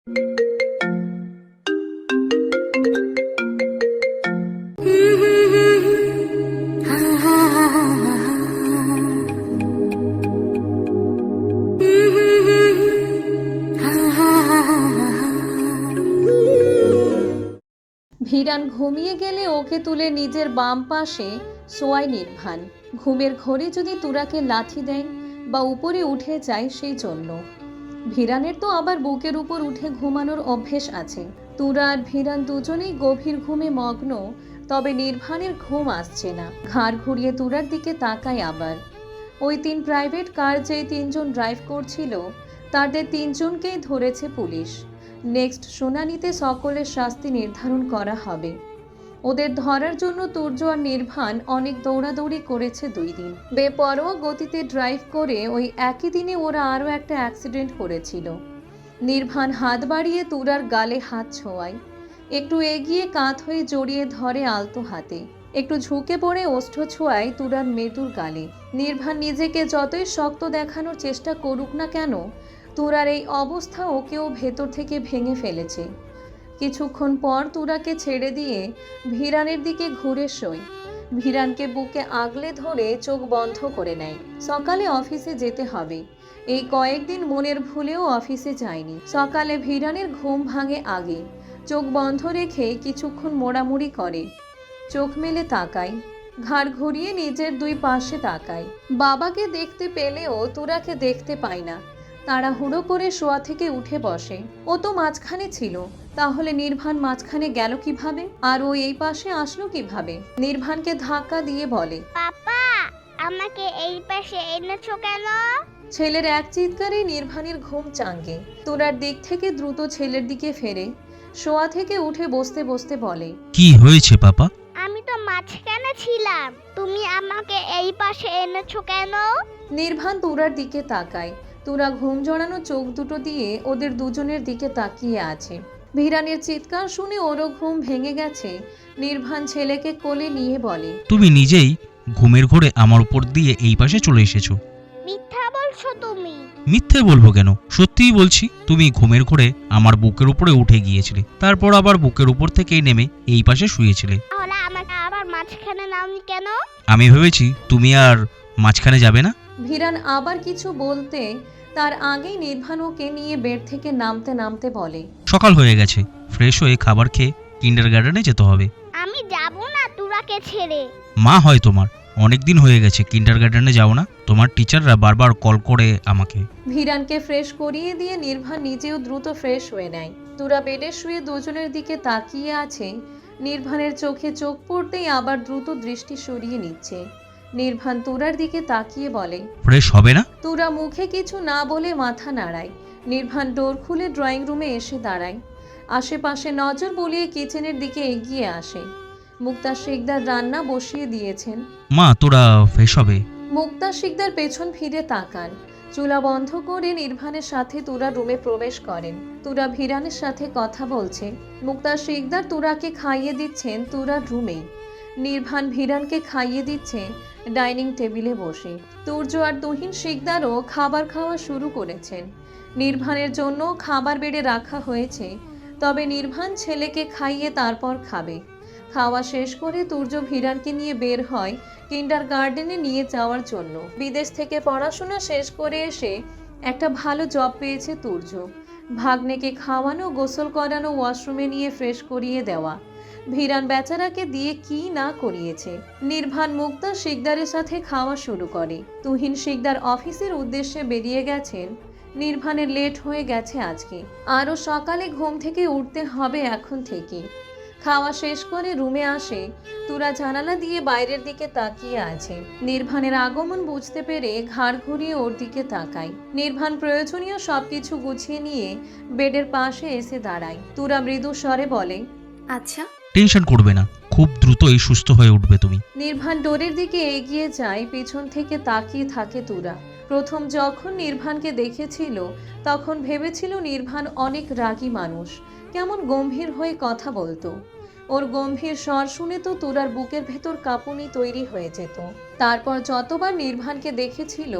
ভিরান ঘুমিয়ে গেলে ওকে তুলে নিজের বাম পাশে শোয়ায় নির্ভান। ঘুমের ঘোরে যদি তুরাকে লাথি দেয় বা উপরে উঠে যায় সেই জন্য। ভিরানের তো আবার বুকের উপর উঠে ঘুমানোর অভ্যেস আছে। তুরা আর ভিরান দুজনেই গভীর ঘুমে মগ্ন, তবে নির্ভানের ঘুম আসছে না। ঘাড় ঘুরিয়ে তুরার দিকে তাকায় আবার। ওই 3 প্রাইভেট কার যেই 3 জন ড্রাইভ করছিল তাদের 3 জনকেই ধরেছে পুলিশ। নেক্সট শুনানিতে সকলের শাস্তি নির্ধারণ করা হবে। ওদের ধরার জন্য তুর্য আর নির্ভান অনেক দৌড়াদৌড়ি করেছে 2 দিন। বেপরোয়া গতিতে ড্রাইভ করে ওই একই দিনে ওরা আরও একটা অ্যাক্সিডেন্ট করেছিল। নির্ভান হাত বাড়িয়ে তুরার গালে হাত ছোঁয়ায়, একটু এগিয়ে কাঁধ হয়ে জড়িয়ে ধরে আলতো হাতে, একটু ঝুঁকে পড়ে ওষ্ঠ ছোঁয়ায় তুরার মৃদুর গালে। নির্ভান নিজেকে যতই শক্ত দেখানোর চেষ্টা করুক না কেন, তুরার এই অবস্থা ওকেও ভেতর থেকে ভেঙে ফেলেছে। কিছুক্ষণ পর তুরাকে ছেড়ে দিয়ে ভিরানের দিকে ঘুরে শোয়। ভিরানকে বুকে আগলে ধরে চোখ বন্ধ করে নেয়। সকালে অফিসে যেতে হবে। এই কয়েকদিন মনের ভুলেও অফিসে যায়নি। সকালে ভিরানের ঘুম ভাঙে আগে। চোখ বন্ধ রেখে কিছুক্ষণ মোড়ামুড়ি করে, চোখ মেলে তাকায়, ঘাড় ঘুরিয়ে নিজের 2 পাশে তাকায়। বাবাকে দেখতে পেলেও তুরাকে দেখতে পায় না। তাড়াহুড়ো করে শোয়া থেকে উঠে বসে। ও তো মাঝখানে ছিল, তাহলে নির্ভান মাঝখানে গেল কিভাবে? আর ও এই পাশে আসলো কিভাবে? নির্ভানকে ধাক্কা দিয়ে বলে, পাপা, আমাকে এই পাশে এনেছো কেন? ছেলের এক চিৎকারে নির্ভানের ঘুম চাঙ্গে। তুরার দিক থেকে দ্রুত ছেলের দিকে ফেরে শোয়া থেকে উঠে বসতে বসতে বলে, কি হয়েছে পাপা? আমি তো মাঝখানে ছিলাম, তুমি আমাকে এই পাশে এনেছো কেন? নির্ভান তুরার দিকে তাকায়। তুরা ঘুম জড়ানো চোখ দুটো দিয়ে ওদের দুজনের দিকে তাকিয়ে আছে। ভিরানের চিৎকার শুনে ওরও ঘুম ভেঙে গেছে। নির্ভান ছেলেকে কোলে নিয়ে বলে, তুমি নিজেই ঘুমের ঘোরে আমার উপর দিয়ে এই পাশে চলে এসেছো। মিথ্যা বলছো তুমি। মিথ্যে বলবো কেন? সত্যিই বলছি, তুমি ঘুমের ঘোরে আমার বুকের উপরে উঠে গিয়েছিলে, তারপর আবার বুকের উপর থেকেই নেমে এই পাশে শুয়েছিলে। তাহলে আমাকে আবার মাঝখানে নামনি কেন? আমি ভেবেছি তুমি আর মাঝখানে যাবে না। ভিরান আবার কিছু বলতে তার আগেই নির্ভান ওকে নিয়ে বেড থেকে নামতে নামতে বলে, সকাল হয়ে গেছে, ফ্রেশ হয়ে খাবার খেয়ে কিন্ডারগার্টেনে যেতে হবে। আমি যাব না তুরাকে ছেড়ে। মা হয় তোমার, অনেকদিন হয়ে গেছে কিন্ডারগার্টেনে যাও না। তোমার টিচাররা বারবার কল করে আমাকে। ভিরানকে ফ্রেশ করিয়ে দিয়ে নির্ভান নিজেও দ্রুত ফ্রেশ হয়ে নেয়। তুরা বেডে শুয়ে দুজনের দিকে তাকিয়ে আছে। নির্ভানের চোখে চোখ পড়তেই আবার দ্রুত দৃষ্টি সরিয়ে নিচ্ছে। নির্ভান তুরার দিকে তাকিয়ে বলে, ফ্রেশ হবে না? তুরা মুখে কিছু না বলে মাথা নাড়ায়। নির্ভান ডোর খুলে ড্রয়িং রুমে এসে দাঁড়ায়। আশেপাশে নজর বুলিয়ে কিচেনের দিকে এগিয়ে আসে। মুক্তা শিকদার রান্না বসিয়ে দিয়েছেন। মা, তোরা ফ্রেশ হবে? মুক্তা শিকদার পেছন ফিরে তাকান। চুলা বন্ধ করে নির্ভানের সাথে তুরা রুমে প্রবেশ করেন। তুরা ভিরানের সাথে কথা বলছে। মুক্তা শিকদার তুরাকে খাইয়ে দিচ্ছেন তুরার রুমেই। নির্ভান ভিরানকে খাইয়ে দিচ্ছে ডাইনিং টেবিলে বসে। তুর্য আর তুহিন শিকদারও খাবার খাওয়া শুরু করেছেন। নির্ভানের জন্য খাবার বেড়ে রাখা হয়েছে, তবে নির্ভান ছেলেকে খাইয়ে তারপর খাবে। খাওয়া শেষ করে তুর্য ভিরানকে নিয়ে বের হয় কিন্ডারগার্টেনে নিয়ে যাওয়ার জন্য। বিদেশ থেকে পড়াশোনা শেষ করে এসে একটা ভালো জব পেয়েছে তুর্য। ভাগ্নেকে খাওয়ানো, গোসল করানো, ওয়াশরুমে নিয়ে ফ্রেশ করিয়ে দেওয়া, ভিরান বেচারাকে দিয়ে কি না করিয়েছে। নির্ভান মুক্তা শিকদারের সাথে খাওয়া শুরু করে। তুহিন শিকদার অফিসের উদ্দেশ্যে বেরিয়ে গেছেন। নির্ভানের লেট হয়ে গেছে আজকে। আরও সকালে ঘুম থেকে উঠতে হবে এখন থেকে। খাওয়া শেষ করে রুমে আসে। তুরা জানালা দিয়ে বাইরের দিকে তাকিয়ে আছে। নির্ভানের আগমন বুঝতে পেরে ঘাড় ঘুরিয়ে ওর দিকে তাকায়। নির্ভান প্রয়োজনীয় সবকিছু গুছিয়ে নিয়ে বেডের পাশে এসে দাঁড়ায়। তুরা মৃদু স্বরে বলে, আচ্ছা। টেনশন করবে না, খুব দ্রুতই সুস্থ হয়ে উঠবে তুমি। নির্ভান ডোরের দিকে এগিয়ে যায়। পেছন থেকে তাকিয়ে থাকে তুরা। প্রথম যখন নির্ভানকে দেখেছিল তখন ভেবেছিল নির্ভান অনেক রাগী মানুষ, কেমন গম্ভীর হয়ে কথা বলতো। ওর গম্ভীর স্বর শুনে তো তুরার বুকের ভেতর কাঁপুনি তৈরি হয়ে যেত। তারপর যতবার নির্ভানকে দেখেছিল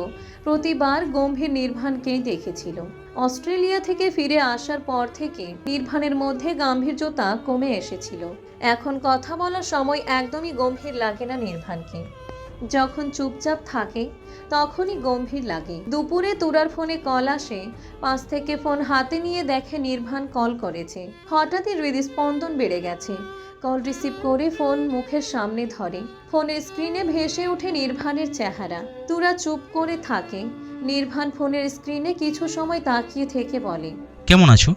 প্রতিবার গম্ভীর নির্ভানকেই দেখেছিল। অস্ট্রেলিয়া থেকে ফিরে আসার পর থেকে নির্ভানের মধ্যে গাম্ভীর্যতা কমে এসেছিল। এখন কথা বলার সময় একদমই গম্ভীর লাগে না নির্ভানকে। যখন চুপচাপ থাকে তখনই গম্ভীর লাগে। দুপুরে তুরার ফোনে কল আসে। পাশ থেকে ফোন হাতে নিয়ে দেখে নির্ভান কল করেছে। হঠাৎই হৃদস্পন্দন বেড়ে গেছে। কল রিসিভ করে ফোন মুখের সামনে ধরে। ফোনের স্ক্রিনে ভেসে ওঠে নির্ভানের চেহারা। তুরা চুপ করে থাকে। নির্ভান ফোনের স্ক্রিনে কিছু সময় তাকিয়ে থেকে বলে, কেমন আছো?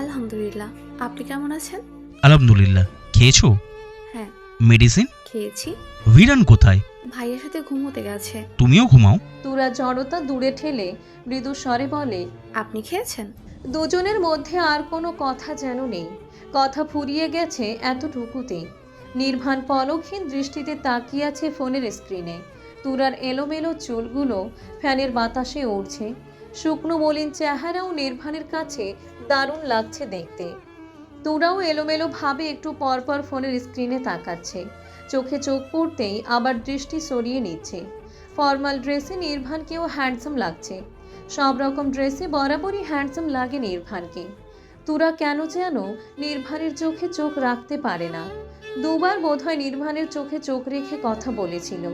আলহামদুলিল্লাহ, আপনি কেমন আছেন? আলহামদুলিল্লাহ। খেয়েছো? হ্যাঁ, মেডিসিন? খেয়েছি। ভিরান কোথায়? ভাইয়ের সাথে ঘুমোতে গেছে। তুমিও ঘুমাও। তুরা জড়তা দূরে ঠেলে মৃদু স্বরে বলে, আপনি খেয়েছেন? দুজনের মধ্যে আর কোনো কথা যেন নেই। কথা ফুরিয়ে গেছে এতটুকুতেই। নির্ভান পলকহীন দৃষ্টিতে তাকিয়ে আছে ফোনের স্ক্রিনে। তুরার এলোমেলো চুলগুলো ফ্যানের বাতাসে উড়ছে। শুকনো মলিন চেহারাও নির্ভানের কাছে দারুণ লাগছে দেখতে। তুরাও এলোমেলো ভাবে একটু পরপর ফোনের স্ক্রিনে তাকাচ্ছে। চোখে চোখ পড়তেই আবার দৃষ্টি সরিয়ে নিচ্ছে। ফর্মাল ড্রেসে নির্ভানকেও হ্যান্ডসাম লাগছে। সব রকম ড্রেসে বরাবরই হ্যান্ডসাম লাগে নির্ভানকে। তুরা কেন যেন নির্ভানের চোখে চোখ রাখতে পারে না। দুবার বোধহয় নির্ভানের চোখে চোখ রেখে কথা বলেছিল।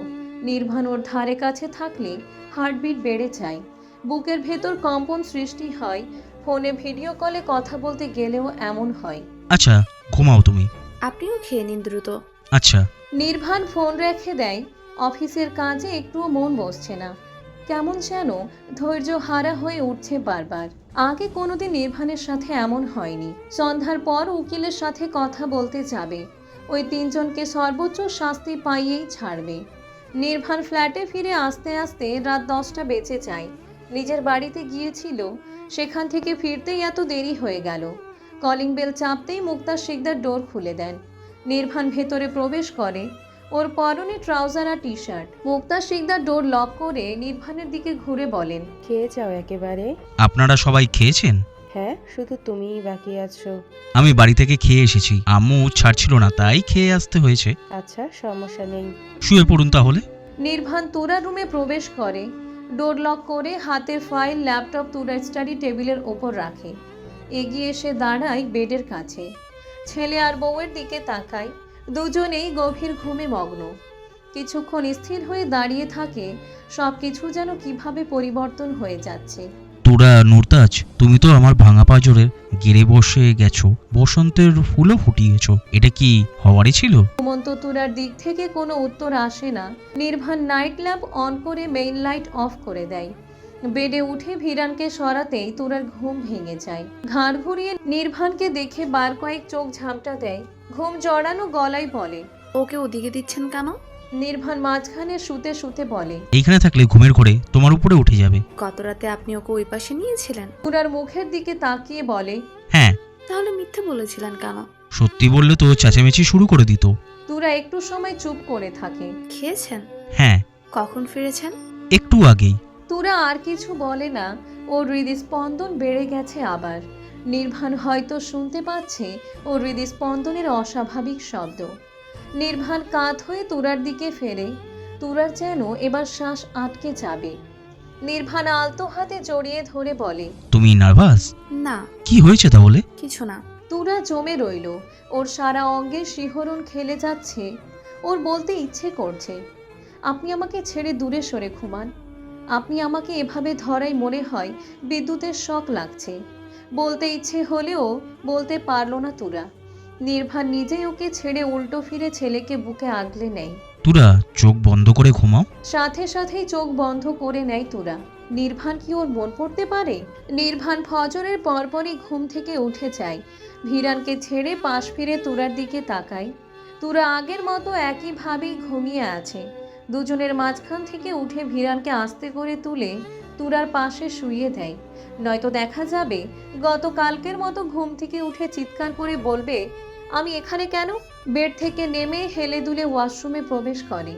নির্ভান ওর ধারে কাছে থাকলে হার্টবিট বেড়ে যায়, বুকের ভেতর কম্পন সৃষ্টি হয়। ফোনে ভিডিও কলে কথা বলতে গেলেও এমন হয়। আচ্ছা, ঘুমাও তুমি। আপনিও খেয়ে নিন দ্রুত। আচ্ছা। নির্ভান ফোন রেখে দেয়। অফিসের কাজে একটুও মন বসছে না। কেমন যেন ধৈর্য হারা হয়ে উঠছে বারবার। আগে কোনোদিন নির্ভানের সাথে এমন হয়নি। সন্ধ্যার পর উকিলের সাথে কথা বলতে যাবে। ওই তিনজনকে সর্বোচ্চ শাস্তি পাইয়েই ছাড়বে। নির্ভান ফ্ল্যাটে ফিরে আসতে আসতে রাত 10টা বেজে যায়। নিজের বাড়িতে গিয়েছিল, সেখান থেকে ফিরতেই এত দেরি হয়ে গেল। কলিং বেল চাপতেই মুক্তা শিকদার ডোর খুলে দেন। নির্ভান ভেতরে প্রবেশ করে। ওর পরনে ট্রাউজার আর টি শার্ট। মুক্তা শিকদার ডোর লক করে নির্ভানের দিকে ঘুরে বলেন, খেয়ে যাও একেবারে। আপনারা সবাই খেয়েছেন? হ্যাঁ, শুধু তুমিই বাকি আছো। আমি বাড়ি থেকে খেয়ে এসেছি। আম্মু ছাড়ছিল না, তাই খেয়ে আসতে হয়েছে। আচ্ছা, সমস্যা নেই। শুয়ে পড়ুন তাহলে। নির্ভান তুরার রুমে প্রবেশ করে। ডোর লক করে হাতের ফাইল ল্যাপটপ তুরার স্টাডি টেবিলের ওপর রাখে। এগিয়ে এসে দাঁড়ায় বেডের কাছে। ছেলে আর বউয়ের দিকে তাকায়। দুজনেই গভীর ঘুমে মগ্ন। কিছুক্ষণ স্থির হয়ে দাঁড়িয়ে থাকে। সব কিছু যেন কিভাবে পরিবর্তন হয়ে যাচ্ছে। তোরা নুরতাজ, তুমি তো আমার ভাঙা পাঁজরের গেড়ে বসে গেছো, বসন্তের ফুলও ফুটিয়েছো। এটা কি হওয়ারই ছিল? ঘুমন্ত তুরার দিক থেকে কোনো উত্তর আসে না। নির্ভান নাইট ল্যাম্প অন করে মেইন লাইট অফ করে দেয়। বেডে উঠে ভিরানকে সরাতেই তুরার ঘুম ভেঙে যায়। ঘাড় ঘুরিয়ে নির্ভানকে দেখে বার কয়েক চোখ ঝামটা দেয়। ঘুম জড়ানো গলায় বলে, ওকে ওদিকে দিচ্ছেন কেন? নির্ভান মাঝখানে শুতে শুতে বলে, এইখানে থাকলে ঘুমের ঘরে তোমার উপরে উঠে যাবে। গত রাতে আপনি ওকে ওই পাশে নিয়েছিলেন? তুরার মুখের দিকে তাকিয়ে বলে, হ্যাঁ। তাহলে মিথ্যে বলেছিলেন কেন? সত্যি বললে তো চেঁচামেচি শুরু করে দিত। তুরা একটু সময় চুপ করে থাকে। খেয়েছেন? হ্যাঁ, কখন ফিরেছেন? একটু আগেই। তুরা আর কিছু বলে না। ওর হৃদস্পন্দন বেড়ে গেছে আবার। নির্ভান হয়তো শুনতে পাচ্ছে ওর হৃদস্পন্দনের অস্বাভাবিক শব্দ। নির্ভান কাঁধ হয়ে তুরার দিকে ফেরে। তুরার যেন এবার শ্বাস আটকে যাবে। নির্ভান আলতো হাতে জড়িয়ে ধরে বলে, তুমি নার্ভাস? না, কি হয়েছে তাহলে? কিছু না। তুরা জমে রইল। ওর সারা অঙ্গে শিহরণ খেলে যাচ্ছে। ওর বলতে ইচ্ছে করছে, আপনি আমাকে ছেড়ে দূরে সরে ঘুমান। আপনি আমাকে এভাবে ধরাই মনে হয় বিদ্যুতের শক লাগছে। বলতে ইচ্ছে হলেও বলতে পারল না তুরা। নির্ভান নিজেই ওকে ছেড়ে উল্টো ফিরে ছেলেকে বুকে আগলে নেয়। তোরা চোখ বন্ধ করে ঘুমাও। সাথে সাথেই চোখ বন্ধ করে নেয় তুরা। নির্ভান কি ওর মন পড়তে পারে? নির্ভান ফজরের পরপরই ঘুম থেকে উঠে যায়। ভিরানকে ছেড়ে পাশ ফিরে তুরার দিকে তাকায়। তুরা আগের মতো একইভাবেই ঘুমিয়ে আছে। দুজনের মাঝখান থেকে উঠে ভিরানকে আস্তে করে তুলে তুরার পাশে শুইয়ে দেয়। নয়তো দেখা যাবে গতকালকের মতো ঘুম থেকে উঠে চিৎকার করে বলবে, আমি এখানে কেন? বেড থেকে নেমে হেলে দুলে ওয়াশরুমে প্রবেশ করে।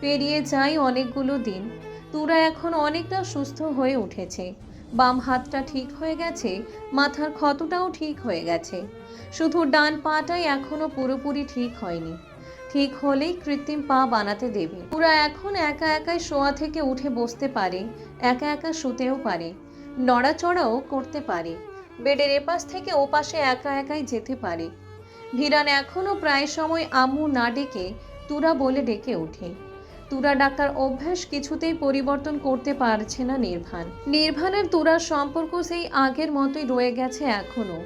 পেরিয়ে যায় অনেকগুলো দিন। তুরা এখন অনেকটা সুস্থ হয়ে উঠেছে। বাম হাতটা ঠিক হয়ে গেছে, মাথার ক্ষতটাও ঠিক হয়ে গেছে, শুধু ডান পাটাই এখনো পুরোপুরি ঠিক হয়নি। ঠিক হলেই কৃত্রিম পা বানাতে দেবে। পুরা এখন একা একাই শোয়া থেকে উঠে বসতে পারে, একা একা শুতেও পারে, নড়াচড়াও করতে পারে, বেডের এপাশ থেকে ওপাশে একা একাই যেতে পারে। ভিরান এখনো প্রায় সময় আম্মু না ডেকে তুরা বলে ডেকে ওঠে। তুরা ডাকার অভ্যাস কিছুতেই পরিবর্তন করতে পারছে না নির্ভান। নির্ভান আর তুরার সম্পর্ক সেই আগের মতোই রয়ে গেছে এখনো।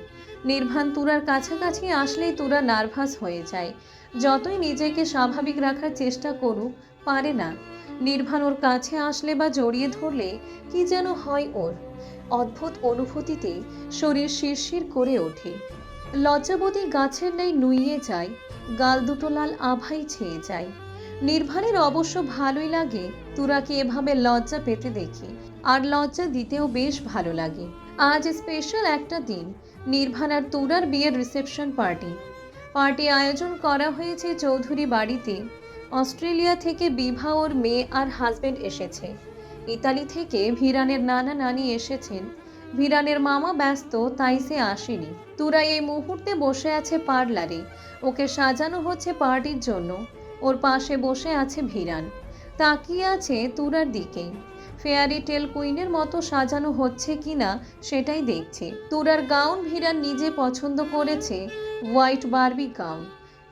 নির্ভান তুরার কাছাকাছি আসলেই তুরা নার্ভাস হয়ে যায়। যতই নিজেকে স্বাভাবিক রাখার চেষ্টা করুক, পারে না। নির্ভান ওর কাছে আসলে বা জড়িয়ে ধরলে কি যেন হয় ওর। অদ্ভুত অনুভূতিতে শরীর শিরশির করে ওঠে। লজ্জাবতী গাছের ন্যায় নুইয়ে যায়, গাল দুটো লাল আভাই ছেয়ে যায়। নির্ভানের অবশ্য ভালোই লাগে তুরাকে এভাবে লজ্জা পেতে দেখে, আর লজ্জা দিতেও বেশ ভালো লাগে। আজ স্পেশাল একটা দিন, নির্ভান আর তুরার বিয়ের রিসেপশন পার্টি আয়োজন করা হয়েছে চৌধুরী বাড়িতে। অস্ট্রেলিয়া থেকে বিভা ওর মেয়ে আর হাজবেন্ড এসেছে। ইতালি থেকে ভিরানের নানা নানি এসেছেন। ভিরানের মামা ব্যস্ত, তাই সে আসেনি। তুরা এই মুহূর্তে বসে আছে পার্লারে, ওকে সাজানো হচ্ছে পার্টির জন্য। ওর পাশে বসে আছে ভিরান, তাকিয়ে আছে তুরার দিকে। ফেয়ারি টেল কুইনের মতো সাজানো হচ্ছে কিনা সেটাই দেখছে। তুরার গাউন ভিরান নিজে পছন্দ করেছে, হোয়াইট বারবি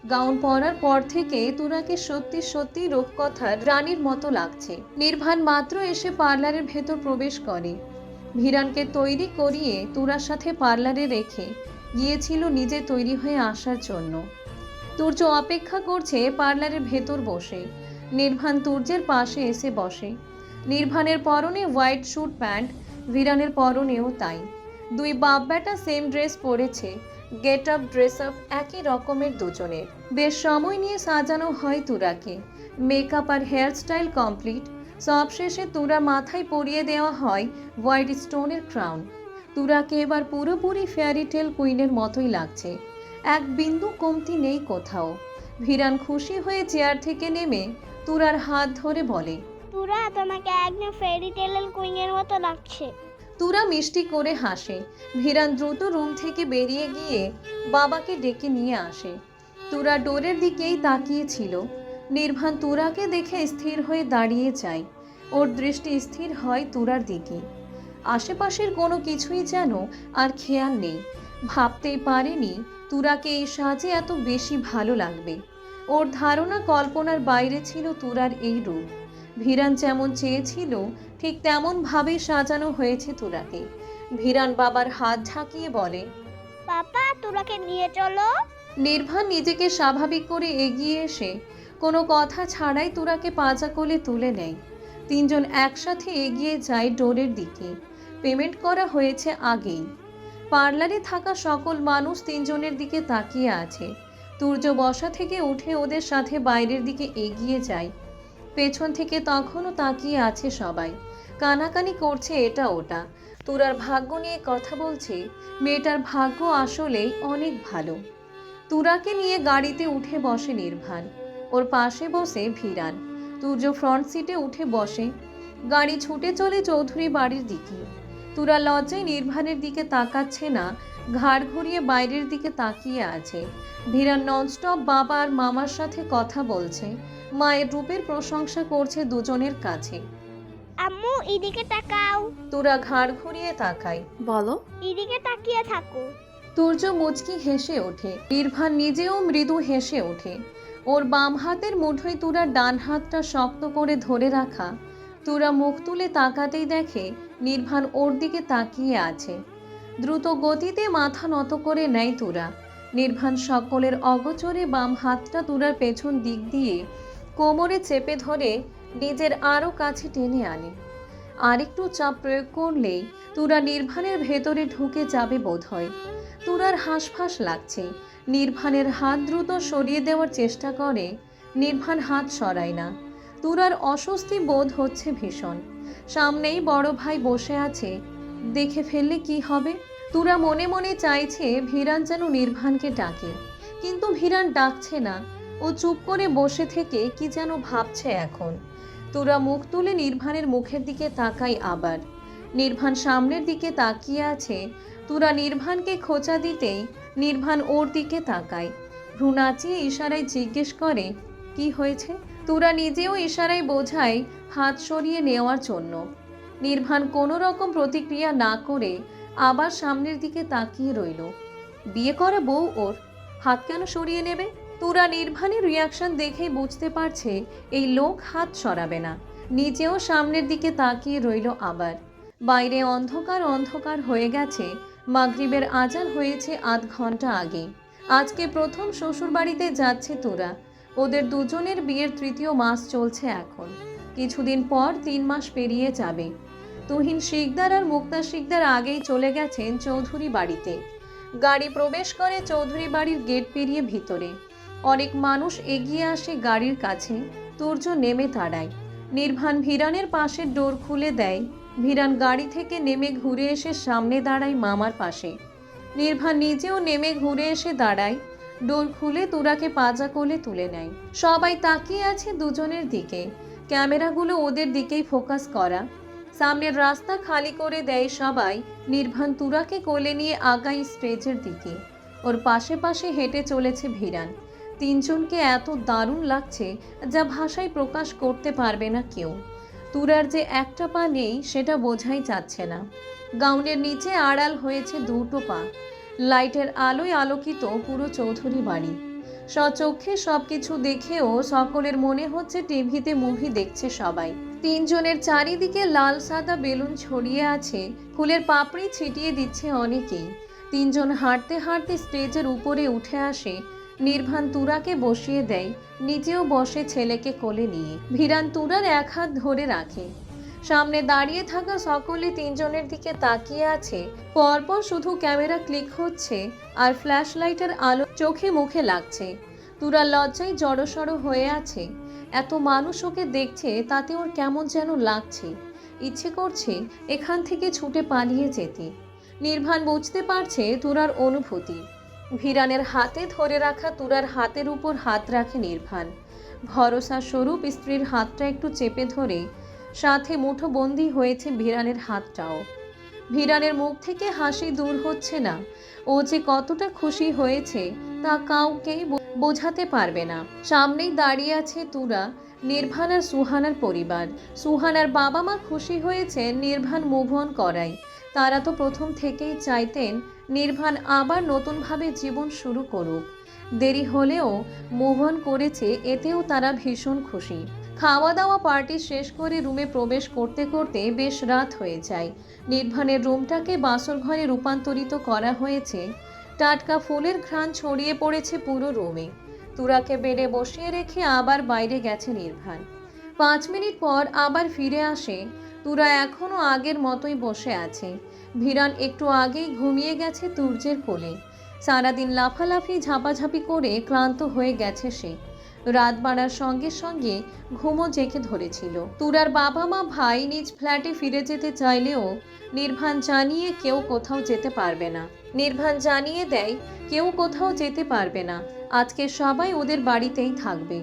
গাউন পরার পর থেকে তুরাকে সত্যি সত্যি রূপকথার রানীর মতো লাগছে। নির্ভান মাত্র এসে পার্লারের ভেতর প্রবেশ করে। ভিরানকে তৈরি করিয়ে তুরার সাথে পার্লারে রেখে গিয়েছিল নিজে তৈরি হয়ে আসার জন্য। তুর্য অপেক্ষা করছে পার্লারের ভেতর বসে। নির্ভান তুর্যের পাশে এসে বসে। নির্ভানের পরনে হোয়াইট স্যুট প্যান্ট, ভিরানের পরনেও তাই। দুই বাপ বেটা সেম ড্রেস পরেছে, গেট আপ ড্রেস আপ একই রকমের দুজনের। বেশ সময় নিয়ে সাজানো হয় তুরাকে, মেকআপ আর হেয়ার স্টাইল কমপ্লিট। সব শেষে তুরা মাথায় পরিয়ে দেওয়া হয় হোয়াইট স্টোনের ক্রাউন। তুরাকে এবার পুরোপুরি ফেয়ারি টেল কুইনের মতোই লাগছে, এক বিন্দু কমতি নেই কোথাও। ভিরান খুশি হয়ে চেয়ার থেকে নেমে তুরার হাত ধরে বলে, তুরা, তোমাকে একদম ফেরি টেলের কুইনের মতো লাগছে। তুরা মিষ্টি করে হাসে। ভিরান দ্রুত রুম থেকে বেরিয়ে গিয়ে বাবাকে ডেকে নিয়ে আসে। তুরা ডোরের দিকেই তাকিয়েছিল। নির্ভান তুরাকে দেখে স্থির হয়ে দাঁড়িয়ে যায়। ওর দৃষ্টি স্থির হয় তুরার দিকে। আশেপাশের কোনো কিছুই যেন আর খেয়াল নেই। ভাবতেই পারেনি তুরাকে এই সাজে এত বেশি ভালো লাগবে। ওর ধারণা কল্পনার বাইরে ছিল তুরার এই রূপ। ভিরান যেমন চেয়েছিল ঠিক তেমন ভাবেই সাজানো হয়েছে তুরাকে। ভিরান বাবার হাত ঝাঁকিয়ে বলে, পাপা, তুরাকে নিয়ে চলো। নির্ভান নিজেকে স্বাভাবিক করে এগিয়ে এসে কোনো কথা ছাড়াই তুরাকে পাজা কোলে তুলে নেয়। তিনজন একসাথে এগিয়ে যায় ডোরের দিকে। পেমেন্ট করা হয়েছে আগেই। পার্লারে থাকা সকল মানুষ তিনজনের দিকে তাকিয়ে আছে। তুর্য বসা থেকে উঠে ওদের সাথে বাইরের দিকে এগিয়ে যায়। পেছন থেকে তখনও তাকিয়ে আছে সবাই, কানাকানি করছে এটা ওটা। তুরার ভাগ্য নিয়ে কথা বলছে। মেয়েটার ভাগ্য আসলেই অনেক ভালো। তুরাকে নিয়ে গাড়িতে উঠে বসে নির্ভান, ওর পাশে বসে ভিরান। তুর্য ফ্রন্ট সিটে উঠে বসে। গাড়ি ছুটে চলে চৌধুরী বাড়ির দিকে। তুরা লজ্জায় নির্ভানের দিকে তাকাচ্ছে না, ঘাড় ঘুরিয়ে বাইরের দিকে তাকিয়ে আছে। ভিরান ননস্টপ বাবা আর মামার সাথে কথা বলছে, মায়ের রূপের প্রশংসা করছে দুজনের কাছে। আম্মু, এদিকে তাকাও। তুরা ঘাড় ঘুরিয়ে তাকায়। বলো। এদিকে তাকিয়ে থাকো। তুর্য মুচকি হেসে ওঠে। নির্ভান নিজেও মৃদু হেসে ওঠে। ওর বাম হাতের মুঠোয় তুরার ডান হাতটা শক্ত করে ধরে রাখা। তুরা মুখ তুলে তাকাতেই দেখে নির্ভান ওর দিকে তাকিয়ে আছে। দ্রুত গতিতে মাথা নত করে নেয় তুরা। নির্ভান সকলের অগোচরে বাম হাতটা তুরার পেছন দিক দিয়ে কোমরে চেপে ধরে নিজের আরও কাছে টেনে আনে। আরেকটু চাপ প্রয়োগ করলেই তুরা নির্ভানের ভেতরে ঢুকে যাবে বোধহয়। তুরার হাঁসফাঁস লাগছে। নির্ভানের হাত দ্রুত সরিয়ে দেওয়ার চেষ্টা করে। নির্ভান হাত সরায় না। তুরার অস্বস্তি বোধ হচ্ছে ভীষণ। সামনেই বড় ভাই বসে আছে, দেখে ফেললে কি হবে। তুরা মনে মনে চাইছে ভিরান যেন নির্ভানকে ডাকে, কিন্তু ভিরান ডাকছে না। ও চুপ করে বসে থেকে কি যেন ভাবছে এখন। তুরা মুখ তুলে নির্ভানের মুখের দিকে তাকায় আবার। নির্ভান সামনের দিকে তাকিয়ে আছে। তুরা নির্ভানকে খোঁচা দিতেই নির্ভান ওর দিকে তাকায়, ভ্রু নাচিয়ে ইশারায় জিজ্ঞেস করে, কি হয়েছে? তুরা নিজেও ইশারায় বোঝায় হাত সরিয়ে নেওয়ার জন্য। নির্ভান কোনো রকম প্রতিক্রিয়া না করে আবার সামনের দিকে তাকিয়ে রইল। বিয়ে করা বউ ওর, হাত কেন সরিয়ে নেবে? তুরা নির্ভানের রিয়াকশন দেখেই বুঝতে পারছে এই লোক হাত সরাবে না। নিজেও সামনের দিকে তাকিয়ে রইল আবার। বাইরে অন্ধকার অন্ধকার হয়ে গেছে। মাগরিবের আজান হয়েছে আধ ঘন্টা আগে। আজকে প্রথম শ্বশুরবাড়িতে যাচ্ছে তুরা। ওদের দুজনের বিয়ের 3য় মাস চলছে এখন। কিছুদিন পর 3 মাস পেরিয়ে যাবে। তুহিন শিকদার আর মুক্তা শিকদার আগেই চলে গেছেন চৌধুরী বাড়িতে। গাড়ি প্রবেশ করে চৌধুরী বাড়ির গেট পেরিয়ে ভিতরে। অনেক মানুষ এগিয়ে আসে গাড়ির কাছে। তুর্য নেমে দাঁড়ায়। নির্ভান ভিরানের পাশের ডোর খুলে দেয়। ভিরান গাড়ি থেকে নেমে ঘুরে এসে সামনে দাঁড়ায় মামার পাশে। নির্ভান নিজেও নেমে ঘুরে এসে দাঁড়ায়। ডোর খুলে তুরাকে পাজা কোলে তুলে নেয়। সবাই তাকিয়ে আছে দুজনের দিকে। ক্যামেরাগুলো ওদের দিকেই ফোকাস করা। সামনের রাস্তা খালি করে দেয় সবাই। নির্ভান তুরাকে কোলে নিয়ে আগায় স্টেজের দিকে। ওর পাশে পাশে হেঁটে চলেছে ভিরান। তিনজনকে এত দারুণ লাগছে যা ভাষায় প্রকাশ করতে পারবে না কেউ। তুরার যে একটা পা নেই সেটা বোঝাই যাচ্ছে না। গাউনের নিচে আড়াল হয়েছে 2টো পা। লাইটের আলোয় আলোকিত পুরো চৌধুরী বাড়ি। সচক্ষে সবকিছু দেখেও সকলের মনে হচ্ছে টিভিতে মুভি দেখছে সবাই। তিনজনের চারিদিকে লাল সাদা বেলুন ছড়িয়ে আছে। ফুলের পাপড়ি ছিটিয়ে দিচ্ছে অনেকেই। তিনজন হাঁটতে হাঁটতে স্টেজের উপরে উঠে আসে। নির্ভান তুরাকে বসিয়ে দেয়, নিজেও বসে ছেলেকে কোলে নিয়ে। ভিরান তুরার এক হাত ধরে রাখে। সামনে দাঁড়িয়ে থাকা সকলে তিনজনের দিকে তাকিয়ে আছে। পরপর শুধু ক্যামেরা ক্লিক হচ্ছে আর ফ্ল্যাশ লাইটের আলো চোখে মুখে লাগছে। তুরা লজ্জায় জড়সড় হয়ে আছে। এত মানুষ ওকে দেখছে, তাতে ওর কেমন যেন লাগছে। ইচ্ছে করছে এখান থেকে ছুটে পালিয়ে যেতে। নির্ভান বুঝতে পারছে তুরার অনুভূতি। ভিরানের হাতে ধরে রাখা তুরার হাতের উপর হাত রাখে নির্ভান। ভরসা স্বরূপ স্ত্রীর হাতটা একটু চেপে ধরে সাথে মুঠোবন্দি হয়েছে ভিরানের হাতটাও। ভিরানের মুখ থেকে হাসি দূর হচ্ছে না। ও যে কতটা খুশি হয়েছে তা কাউকেই বোঝাতে পারবে না। সামনেই দাঁড়িয়ে আছে তুরা, নির্ভান আর সুহানার পরিবার। সুহানার বাবা মা খুশি হয়েছে নির্ভান মুভ অন করায়। তারা তো প্রথম থেকেই চাইতেন নির্ভান আবার নতুনভাবে জীবন শুরু করুক। দেরি হলেও মুভ অন করেছে, এতেও তারা ভীষণ খুশি। খাওয়া দাওয়া পার্টি শেষ করে রুমে প্রবেশ করতে করতে বেশ রাত হয়ে যায়। নির্ভানের রুমটাকে বাসর ঘরে রূপান্তরিত করা হয়েছে। টাটকা ফুলের ঘ্রাণ ছড়িয়ে পড়েছে পুরো রুমে। তুরাকে বেডে বসিয়ে রেখে আবার বাইরে গেছে নির্ভান। 5 মিনিট পর আবার ফিরে আসে। তুরা এখনও আগের মতোই বসে আছে। ভিরান একটু আগেই ঘুমিয়ে গেছে তুর্যের কোলে। সারাদিন লাফালাফি ঝাপাঝাপি করে ক্লান্ত হয়ে গেছে সে। রাত বাড়ার সঙ্গে সঙ্গে ঘুমও জেঁকে ধরেছিল। তুরার বাবা মা ভাই নিজ ফ্ল্যাটে ফিরে যেতে চাইলেও নির্ভান জানিয়ে কেউ কোথাও যেতে পারবে না। নির্ভান জানিয়ে দেয় কেউ কোথাও যেতে পারবে না, আজকে সবাই ওদের বাড়িতেই থাকবে।